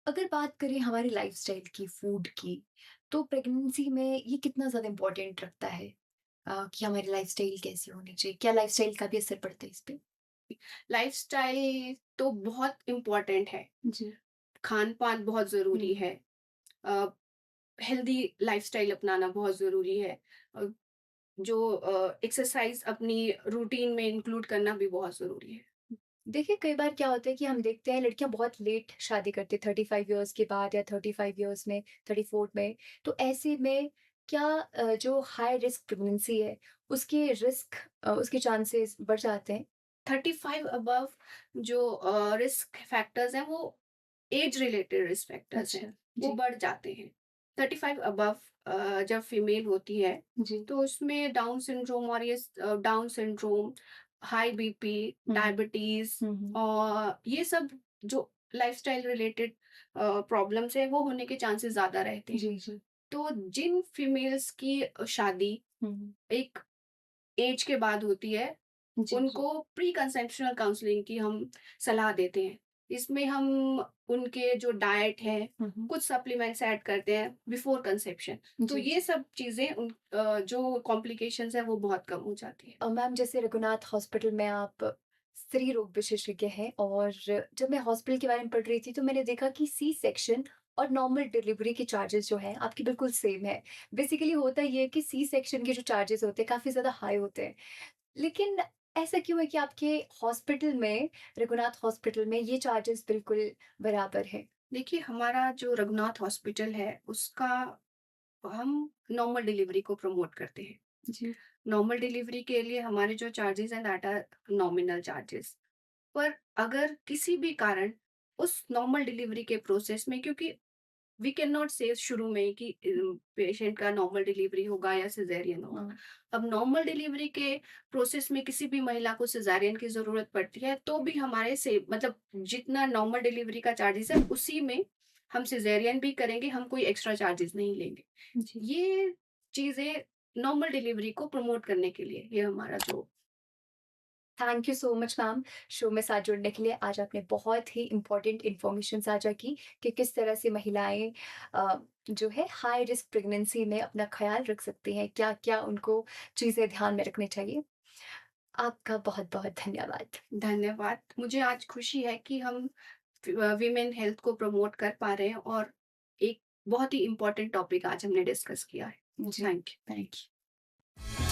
अगर बात करें हमारी लाइफ़स्टाइल की, फूड की, तो प्रेगनेंसी में ये कितना ज़्यादा इम्पोर्टेंट रखता है कि हमारी लाइफ़स्टाइल कैसी होनी चाहिए? क्या लाइफ़स्टाइल का भी असर पड़ता है इस पे? लाइफ़स्टाइल तो बहुत इम्पोर्टेंट है। जी। खान-पान बहुत ज़रूरी हुँ। है। अ, हेल्दी लाइफ़स्टाइल अपनाना बहुत ज़रूरी है। अ, जो एक्सरसाइज़ अपनी रूटीन में इंक्लूड करना भी बहुत ज़रूरी है। देखिए, कई बार क्या होता है कि हम देखते हैं लड़कियाँ बहुत लेट शादी करती हैं 35 इयर्स के बाद या 35 इयर्स में, 34 में। तो ऐसे में क्या जो हाई रिस्क प्रेगनेंसी है, उसके उसके चांसेस बढ़ जाते हैं? 35 अबव जो रिस्क फैक्टर्स हैं वो एज रिलेटेड रिस्क फैक्टर्स हैं, अच्छा। वो जी। बढ़ जाते हैं। 35 अबव जब फीमेल होती है जी। तो उसमें डाउन सिंड्रोम और डाउन सिंड्रोम, हाई बीपी, हुँ, हुँ। डायबिटीज़ हुँ, हुँ। और ये सब जो लाइफ़स्टाइल रिलेटेड प्रॉब्लम्स हैं वो होने के चांसेस ज़्यादा रहते हैं। जी, जी। तो जिन फीमेल्स की शादी हुँ, हुँ। एक एज के बाद होती है, जी, जी। उनको प्री कंसेप्शनल काउंसलिंग की हम सलाह देते हैं। इसमें हम उनके जो डाइट है, हुँ, हुँ। कुछ सप्लीमेंट्स ऐड करते हैं बिफोर कंसेप्शन। तो जी, ये जी। सब चीज़ें जो कॉम्प्लिकेशंस हैं वो बहुत कम हो जाती हैं। मैम जैसे रघुनाथ हॉस्पिटल में आप स्त्री रोग विशेषज्ञ हैं और जब मैं हॉस्पिटल के बारे में पढ़ रही थी तो मैंने देखा कि सी सेक्शन और नॉर्मल डिलीवरी के चार्जेस जो हैं आपके बिल्कुल सेम है। बेसिकली होता ये है कि सी सेक्शन के जो चार्जेस होते हैं काफ़ी ज़्यादा हाई होते हैं। लेकिन ऐसा क्यों है कि आपके हॉस्पिटल में, रघुनाथ हॉस्पिटल में ये चार्जेस बिल्कुल बराबर हैं? देखिए, हमारा जो रघुनाथ हॉस्पिटल है, उसका हम नॉर्मल डिलीवरी को प्रमोट करते हैं। जी। नॉर्मल डिलीवरी के लिए हमारे जो चार्जेज़ हैं दैट आर नॉमिनल चार्जेज़। पर अगर किसी भी कारण उस नॉर्मल डिलीवरी के प्रोसेस में, क्योंकि वी कैन नॉट से शुरू में कि पेशेंट का नॉर्मल डिलीवरी होगा या सिज़ेरियन होगा। हाँ। अब नॉर्मल डिलीवरी के प्रोसेस में किसी भी महिला को सिज़ेरियन की ज़रूरत पड़ती है, तो भी हमारे से मतलब जितना नॉर्मल डिलीवरी का चार्जेज़ है, उसी में हम सिज़ेरियन भी करेंगे, हम कोई एक्स्ट्रा चार्जेज़ नहीं लेंगे। जी। ये चीज़ें नॉर्मल डिलीवरी को प्रमोट करने के लिए ये हमारा जो thank you so much ma'am, show में साथ जुड़ने के लिए। आज आपने बहुत ही इम्पोर्टेंट इन्फॉर्मेशन साझा की कि किस तरह से महिलाएँ जो है हाई रिस्क प्रेगनेंसी में अपना ख़्याल रख सकती हैं, क्या-क्या उनको चीज़ें ध्यान में रखनी चाहिए। आपका बहुत-बहुत धन्यवाद। धन्यवाद। मुझे आज खुशी है कि हम वीमेन हेल्थ को प्रमोट कर पा रहे हैं और एक बहुत ही इम्पोर्टेंट टॉपिक आज हमने डिस्कस किया है। जी, थैंक यू। Thank you.